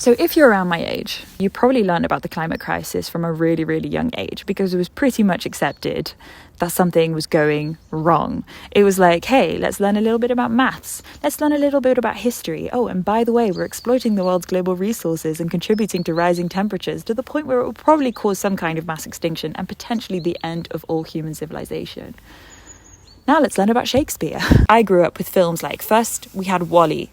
So if you're around my age, you probably learned about the climate crisis from a really, really young age, because it was pretty much accepted that something was going wrong. It was like, hey, let's learn a little bit about maths. Let's learn a little bit about history. Oh, and by the way, we're exploiting the world's global resources and contributing to rising temperatures to the point where it will probably cause some kind of mass extinction and potentially the end of all human civilization. Now let's learn about Shakespeare. I grew up with films like, first we had WALL-E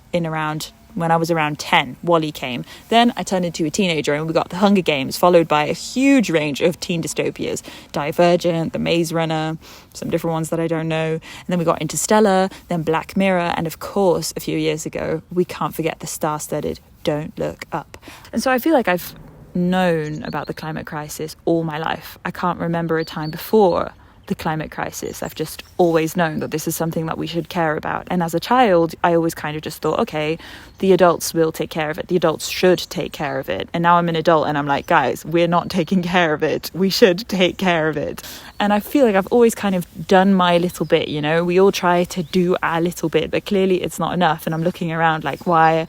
when I was around 10, WALL-E came. Then I turned into a teenager and we got The Hunger Games, followed by a huge range of teen dystopias. Divergent, The Maze Runner, some different ones that I don't know. And then we got Interstellar, then Black Mirror, and of course, a few years ago, we can't forget the star-studded Don't Look Up. And so I feel like I've known about the climate crisis all my life. I can't remember a time before the climate crisis. I've just always known that this is something that we should care about. And as a child, I always kind of just thought, okay, the adults will take care of it. The adults should take care of it. And now I'm an adult and I'm like, guys, we're not taking care of it. We should take care of it. And I feel like I've always kind of done my little bit, you know. We all try to do our little bit, but clearly it's not enough. And I'm looking around like, why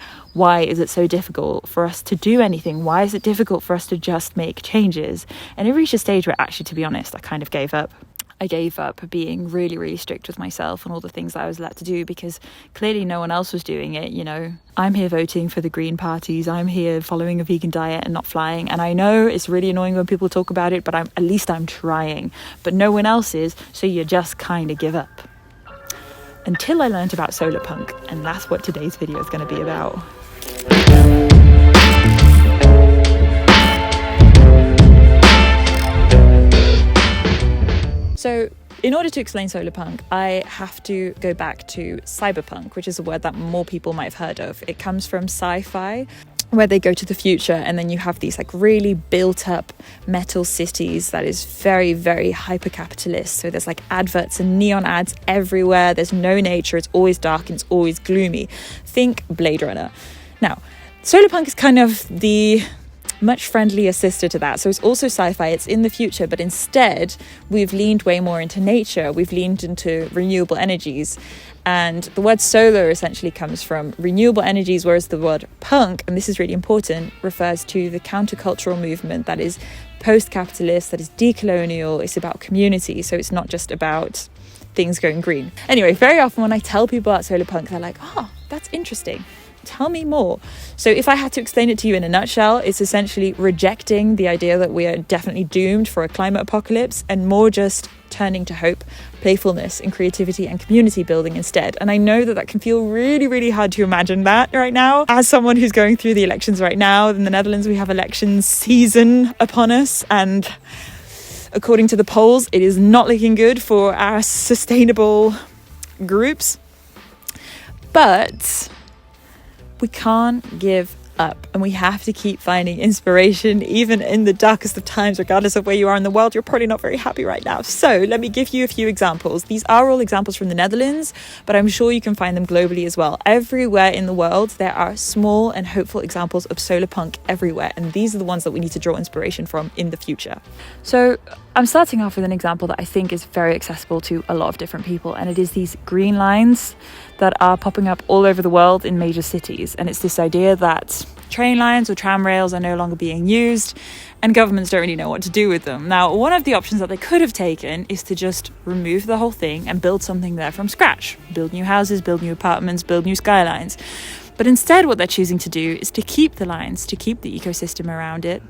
is it so difficult for us to do anything? Why is it difficult for us to just make changes? And it reached a stage where actually, to be honest, I kind of gave up. I gave up being really, really strict with myself and all the things that I was allowed to do, because clearly no one else was doing it, you know. I'm here voting for the green parties. I'm here following a vegan diet and not flying. And I know it's really annoying when people talk about it, but at least I'm trying. But no one else is, so you just kind of give up. Until I learned about solar punk, and that's what today's video is going to be about. So in order to explain solar punk, I have to go back to cyberpunk, which is a word that more people might have heard of. It comes from sci-fi, where they go to the future and then you have these like really built up metal cities that is very, very hyper capitalist. So there's like adverts and neon ads everywhere. There's no nature. It's always dark and it's always gloomy. Think Blade Runner. Now, solar punk is kind of the much friendlier sister to that. So it's also sci-fi, it's in the future, but instead we've leaned way more into nature. We've leaned into renewable energies. And the word solar essentially comes from renewable energies, whereas the word punk, and this is really important, refers to the countercultural movement that is post-capitalist, that is decolonial. It's about community. So it's not just about things going green. Anyway, very often when I tell people about solar punk, they're like, oh, that's interesting. Tell me more. So if I had to explain it to you in a nutshell, it's essentially rejecting the idea that we are definitely doomed for a climate apocalypse and more just turning to hope, playfulness and creativity and community building instead. And I know that can feel really, really hard to imagine that right now. As someone who's going through the elections right now, in the Netherlands, we have election season upon us. And according to the polls, it is not looking good for our sustainable groups. But we can't give up, and we have to keep finding inspiration even in the darkest of times. Regardless of where you are in the world, you're probably not very happy right now. So let me give you a few examples. These are all examples from the Netherlands, but I'm sure you can find them globally as well. Everywhere in the world there are small and hopeful examples of solar punk everywhere, and these are the ones that we need to draw inspiration from in the future. So I'm starting off with an example that I think is very accessible to a lot of different people, and it is these green lines that are popping up all over the world in major cities. And it's this idea that train lines or tram rails are no longer being used and governments don't really know what to do with them. Now, one of the options that they could have taken is to just remove the whole thing and build something there from scratch. Build new houses, build new apartments, build new skylines. But instead what they're choosing to do is to keep the lines, to keep the ecosystem around it,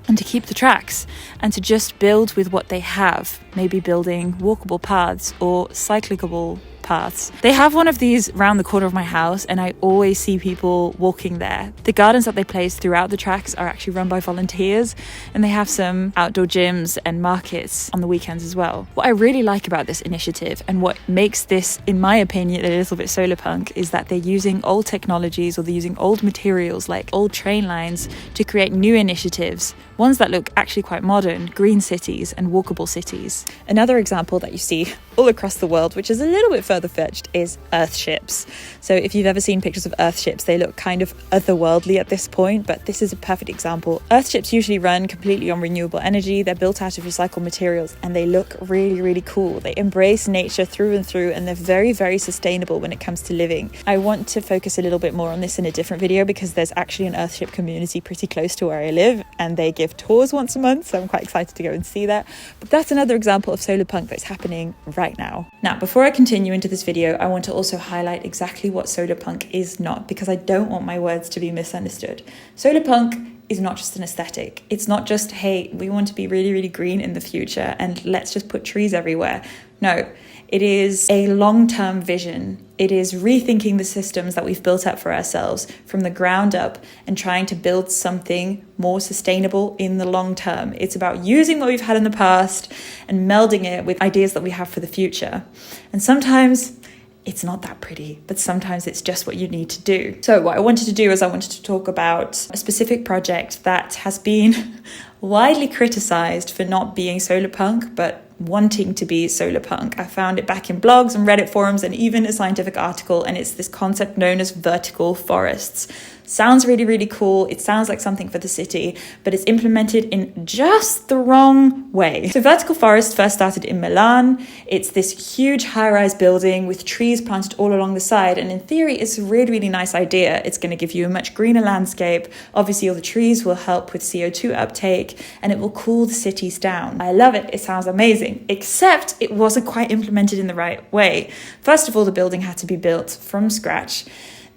and to keep the tracks, and to just build with what they have, maybe building walkable paths or cyclable paths. They have one of these round the corner of my house, and I always see people walking there. The gardens that they place throughout the tracks are actually run by volunteers, and they have some outdoor gyms and markets on the weekends as well. What I really like about this initiative, and what makes this, in my opinion, a little bit solar punk, is that they're using old technologies, or they're using old materials like old train lines to create new initiatives, ones that look actually quite modern, green cities and walkable cities. Another example that you see all across the world, which is a little bit further fetched, is earthships. So if you've ever seen pictures of earthships, they look kind of otherworldly at this point, but this is a perfect example. Earthships usually run completely on renewable energy. They're built out of recycled materials and they look really, really cool. They embrace nature through and through, and they're very, very sustainable when it comes to living. I want to focus a little bit more on this in a different video because there's actually an earthship community pretty close to where I live, and they give tours once a month, so I'm quite excited to go and see that. But that's another example of solar punk that's happening right now. Now, before I continue into this video, I want to also highlight exactly what solar punk is not, because I don't want my words to be misunderstood. Solar punk is not just an aesthetic. It's not just, hey, we want to be really, really green in the future and let's just put trees everywhere. No, it is a long-term vision. It is rethinking the systems that we've built up for ourselves from the ground up and trying to build something more sustainable in the long term. It's about using what we've had in the past and melding it with ideas that we have for the future. And sometimes it's not that pretty, but sometimes it's just what you need to do. So what I wanted to do is I wanted to talk about a specific project that has been widely criticized for not being solar punk, but wanting to be solar punk. I found it back in blogs and Reddit forums and even a scientific article, and it's this concept known as vertical forests. Sounds really, really cool. It sounds like something for the city, but it's implemented in just the wrong way. So vertical forest first started in Milan. It's this huge high-rise building with trees planted all along the side, and in theory it's a really, really nice idea. It's going to give you a much greener landscape. Obviously all the trees will help with CO2 uptake and it will cool the cities down. I love it. It sounds amazing, except it wasn't quite implemented in the right way. First of all, the building had to be built from scratch.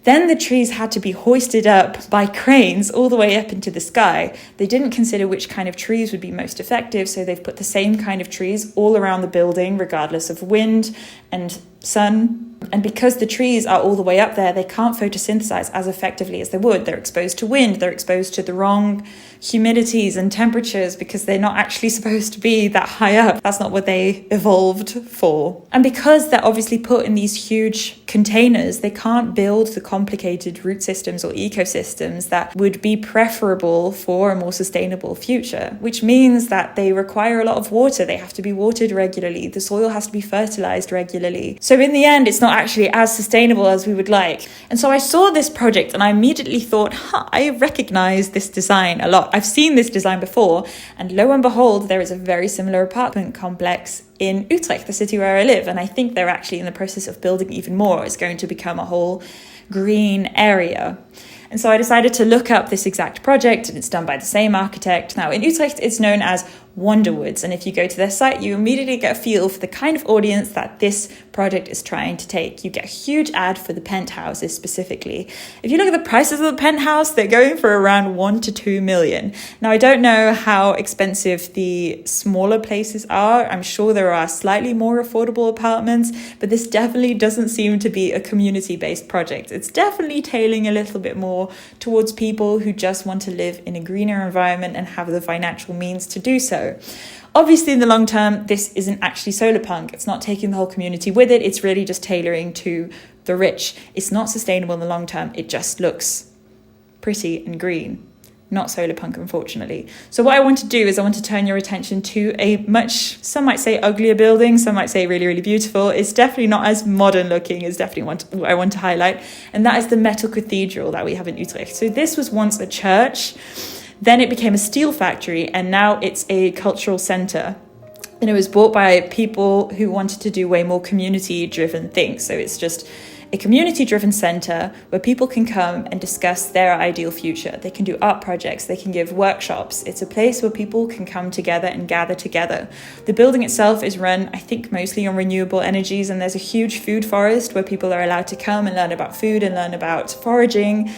Then the trees had to be hoisted up by cranes all the way up into the sky. They didn't consider which kind of trees would be most effective, so they've put the same kind of trees all around the building, regardless of wind and sun. And because the trees are all the way up there, they can't photosynthesize as effectively as they would. They're exposed to wind, they're exposed to the wrong humidities and temperatures because they're not actually supposed to be that high up. That's not what they evolved for. And because they're obviously put in these huge containers, they can't build the complicated root systems or ecosystems that would be preferable for a more sustainable future, which means that they require a lot of water. They have to be watered regularly. The soil has to be fertilized regularly. So in the end, it's not actually as sustainable as we would like. And so I saw this project and I immediately thought, I recognize this design a lot. I've seen this design before, and lo and behold, there is a very similar apartment complex in Utrecht, the city where I live, and I think they're actually in the process of building even more. It's going to become a whole green area. And so I decided to look up this exact project, and it's done by the same architect. Now in Utrecht, it's known as Wonderwoods, and if you go to their site, you immediately get a feel for the kind of audience that this project is trying to take. You get a huge ad for the penthouses specifically. If you look at the prices of the penthouse, they're going for around 1 to 2 million. Now I don't know how expensive the smaller places are. I'm sure there are slightly more affordable apartments, but this definitely doesn't seem to be a community-based project. It's definitely tailing a little bit more towards people who just want to live in a greener environment and have the financial means to do so. Obviously, in the long term, this isn't actually solar punk. It's not taking the whole community with it. It's really just tailoring to the rich. It's not sustainable in the long term. It just looks pretty and green. Not solar punk, unfortunately. So what I want to do is I want to turn your attention to a much, some might say uglier building, some might say really, really beautiful. It's definitely not as modern looking, is definitely what I want to highlight. And that is the metal cathedral that we have in Utrecht. So this was once a church. Then it became a steel factory, and now it's a cultural centre. And it was bought by people who wanted to do way more community-driven things. So it's just a community-driven centre where people can come and discuss their ideal future. They can do art projects, they can give workshops. It's a place where people can come together and gather together. The building itself is run, I think, mostly on renewable energies, and there's a huge food forest where people are allowed to come and learn about food and learn about foraging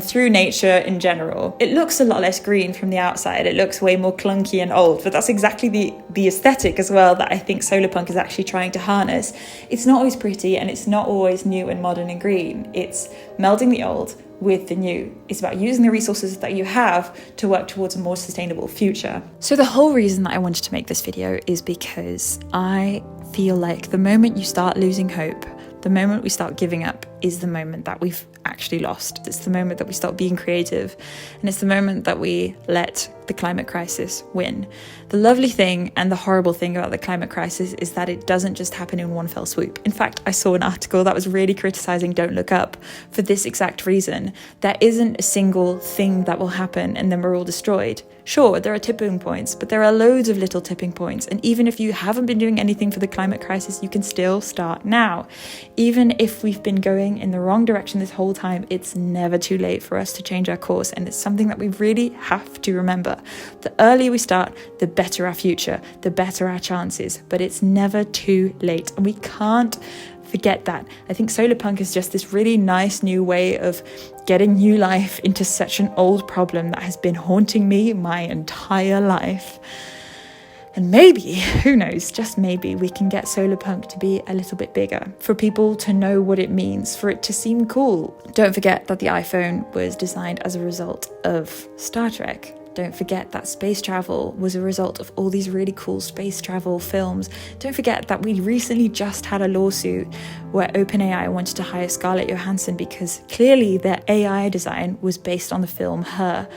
through nature in general. It looks a lot less green from the outside. It looks way more clunky and old, but that's exactly the aesthetic as well that I think solar punk is actually trying to harness. It's not always pretty and it's not always new and modern and green. It's melding the old with the new. It's about using the resources that you have to work towards a more sustainable future. So the whole reason that I wanted to make this video is because I feel like the moment you start losing hope, the moment we start giving up, is the moment that we've actually lost. It's the moment that we stop being creative, and it's the moment that we let the climate crisis win. The lovely thing and the horrible thing about the climate crisis is that it doesn't just happen in one fell swoop. In fact, I saw an article that was really criticizing Don't Look Up for this exact reason. There isn't a single thing that will happen and then we're all destroyed. Sure, there are tipping points, but there are loads of little tipping points. And even if you haven't been doing anything for the climate crisis, you can still start now. Even if we've been going in the wrong direction this whole time, it's never too late for us to change our course. And it's something that we really have to remember. The earlier we start, the better our future, the better our chances. But it's never too late. And we can't forget that. I think solar punk is just this really nice new way of getting new life into such an old problem that has been haunting me my entire life. And maybe, who knows, just maybe we can get solar punk to be a little bit bigger, for people to know what it means, for it to seem cool. Don't forget that the iPhone was designed as a result of Star Trek. Don't forget that space travel was a result of all these really cool space travel films. Don't forget that we recently just had a lawsuit where OpenAI wanted to hire Scarlett Johansson because clearly their AI design was based on the film Her.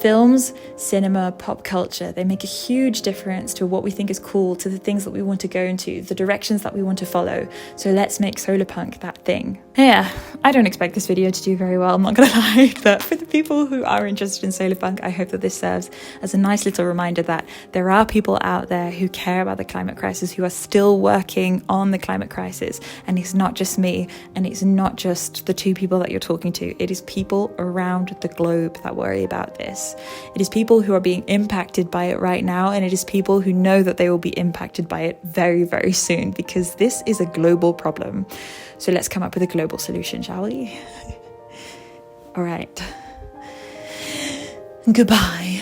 Films, cinema, pop culture, they make a huge difference to what we think is cool, to the things that we want to go into, the directions that we want to follow. So let's make solar punk that thing. Yeah, I don't expect this video to do very well, I'm not gonna lie, but for the people who are interested in solar punk, I hope that this serves as a nice little reminder that there are people out there who care about the climate crisis, who are still working on the climate crisis, and it's not just me, and it's not just the two people that you're talking to, it is people around the globe that worry about this. It is people who are being impacted by it right now, and it is people who know that they will be impacted by it very, very soon, because this is a global problem. So let's come up with a global solution, shall we? All right. Goodbye.